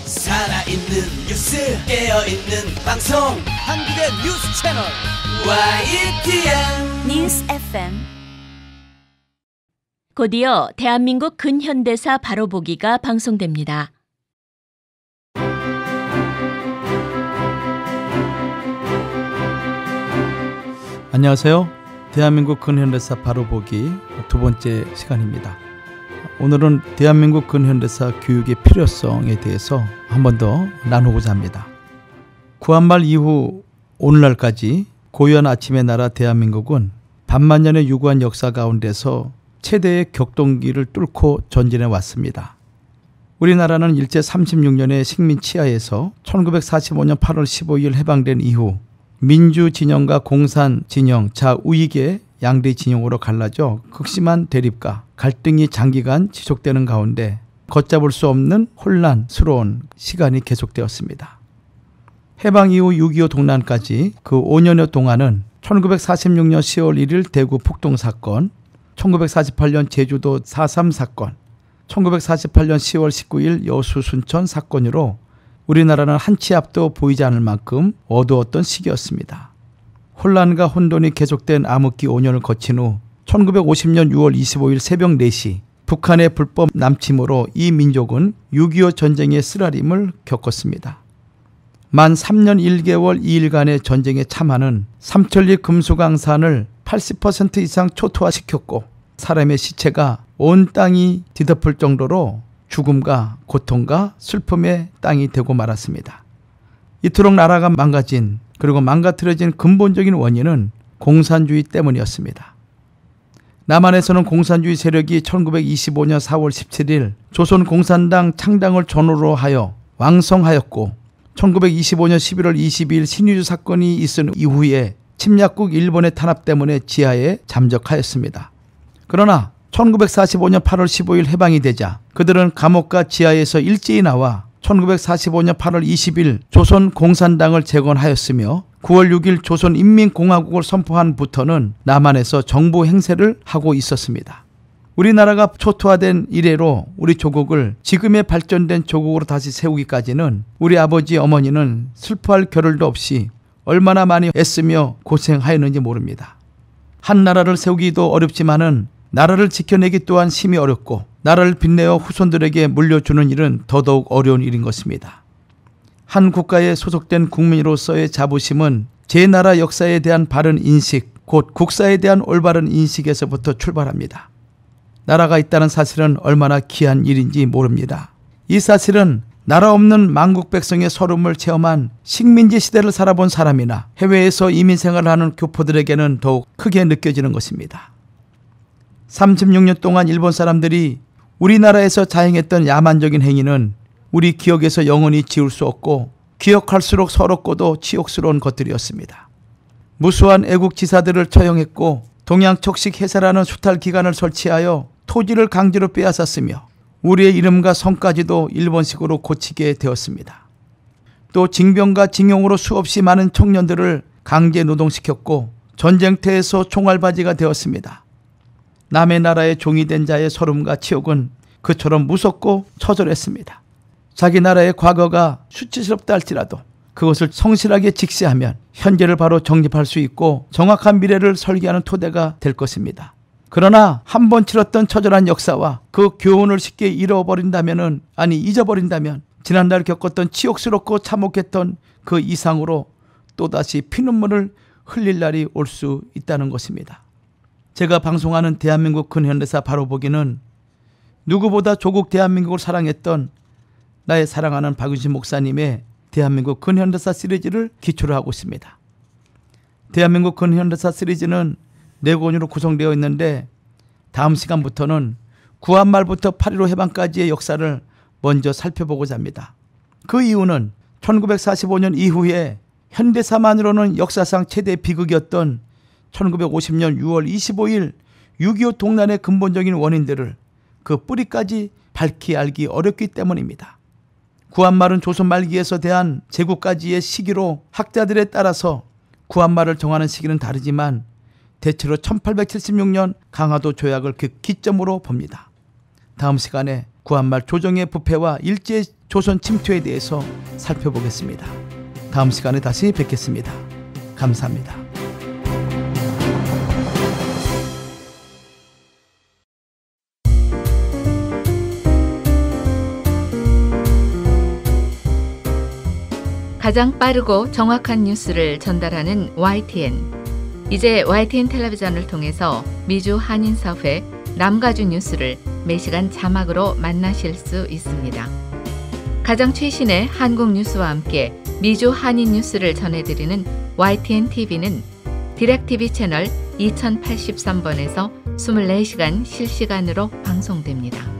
살아있는 뉴스 깨어있는 방송 한국의 뉴스 채널 YTN 뉴스 FM. 곧이어 대한민국 근현대사 바로보기가 방송됩니다. 안녕하세요. 대한민국 근현대사 바로보기 두 번째 시간입니다. 오늘은 대한민국 근현대사 교육의 필요성에 대해서 한 번 더 나누고자 합니다. 구한말 이후 오늘날까지 고유한 아침의 나라 대한민국은 반만년의 유구한 역사 가운데서 최대의 격동기를 뚫고 전진해 왔습니다. 우리나라는 일제 36년의 식민 치하에서 1945년 8월 15일 해방된 이후 민주 진영과 공산 진영, 좌우익의 양대 진영으로 갈라져 극심한 대립과 갈등이 장기간 지속되는 가운데 걷잡을 수 없는 혼란스러운 시간이 계속되었습니다. 해방 이후 6.25 동란까지 그 5년여 동안은 1946년 10월 1일 대구 폭동 사건, 1948년 제주도 4.3 사건, 1948년 10월 19일 여수 순천 사건으로 우리나라는 한 치 앞도 보이지 않을 만큼 어두웠던 시기였습니다. 혼란과 혼돈이 계속된 암흑기 5년을 거친 후 1950년 6월 25일 새벽 4시 북한의 불법 남침으로 이 민족은 6.25 전쟁의 쓰라림을 겪었습니다. 만 3년 1개월 2일간의 전쟁의 참화는 삼천리 금수강산을 80% 이상 초토화시켰고 사람의 시체가 온 땅이 뒤덮을 정도로 죽음과 고통과 슬픔의 땅이 되고 말았습니다. 이토록 나라가 망가진 그리고 망가뜨려진 근본적인 원인은 공산주의 때문이었습니다. 남한에서는 공산주의 세력이 1925년 4월 17일 조선공산당 창당을 전후로 하여 왕성하였고 1925년 11월 22일 신의주 사건이 있은 이후에 침략국 일본의 탄압 때문에 지하에 잠적하였습니다. 그러나 1945년 8월 15일 해방이 되자 그들은 감옥과 지하에서 일제히 나와 1945년 8월 20일 조선공산당을 재건하였으며 9월 6일 조선인민공화국을 선포한부터는 남한에서 정부 행세를 하고 있었습니다. 우리나라가 초토화된 이래로 우리 조국을 지금의 발전된 조국으로 다시 세우기까지는 우리 아버지 어머니는 슬퍼할 겨를도 없이 얼마나 많이 애쓰며 고생하였는지 모릅니다. 한 나라를 세우기도 어렵지만은 나라를 지켜내기 또한 심히 어렵고 나라를 빛내어 후손들에게 물려주는 일은 더더욱 어려운 일인 것입니다. 한 국가에 소속된 국민으로서의 자부심은 제 나라 역사에 대한 바른 인식, 곧 국사에 대한 올바른 인식에서부터 출발합니다. 나라가 있다는 사실은 얼마나 귀한 일인지 모릅니다. 이 사실은 나라 없는 만국 백성의 서름을 체험한 식민지 시대를 살아본 사람이나 해외에서 이민생활을 하는 교포들에게는 더욱 크게 느껴지는 것입니다. 36년 동안 일본 사람들이 우리나라에서 자행했던 야만적인 행위는 우리 기억에서 영원히 지울 수 없고 기억할수록 서럽고도 치욕스러운 것들이었습니다. 무수한 애국지사들을 처형했고 동양척식 해사라는 수탈기관을 설치하여 토지를 강제로 빼앗았으며 우리의 이름과 성까지도 일본식으로 고치게 되었습니다. 또 징병과 징용으로 수없이 많은 청년들을 강제 노동시켰고 전쟁터에서 총알바지가 되었습니다. 남의 나라의 종이 된 자의 서름과 치욕은 그처럼 무섭고 처절했습니다. 자기 나라의 과거가 수치스럽다 할지라도 그것을 성실하게 직시하면 현재를 바로 정립할 수 있고 정확한 미래를 설계하는 토대가 될 것입니다. 그러나 한 번 치렀던 처절한 역사와 그 교훈을 쉽게 잊어버린다면 지난달 겪었던 치욕스럽고 참혹했던 그 이상으로 또다시 피눈물을 흘릴 날이 올 수 있다는 것입니다. 제가 방송하는 대한민국 근현대사 바로보기는 누구보다 조국 대한민국을 사랑했던 나의 사랑하는 박윤신 목사님의 대한민국 근현대사 시리즈를 기초로 하고 있습니다. 대한민국 근현대사 시리즈는 4권으로 구성되어 있는데 다음 시간부터는 구한말부터 8.15 해방까지의 역사를 먼저 살펴보고자 합니다. 그 이유는 1945년 이후에 현대사만으로는 역사상 최대 비극이었던 1950년 6월 25일 6.25 동란의 근본적인 원인들을 그 뿌리까지 밝히 알기 어렵기 때문입니다. 구한말은 조선 말기에서 대한 제국까지의 시기로 학자들에 따라서 구한말을 정하는 시기는 다르지만 대체로 1876년 강화도 조약을 그 기점으로 봅니다. 다음 시간에 구한말 조정의 부패와 일제 조선 침투에 대해서 살펴보겠습니다. 다음 시간에 다시 뵙겠습니다. 감사합니다. 가장 빠르고 정확한 뉴스를 전달하는 YTN. 이제 YTN 텔레비전을 통해서 미주 한인사회 남가주 뉴스를 매시간 자막으로 만나실 수 있습니다. 가장 최신의 한국 뉴스와 함께 미주 한인 뉴스를 전해드리는 YTN TV는 디렉TV 채널 2083번에서 24시간 실시간으로 방송됩니다.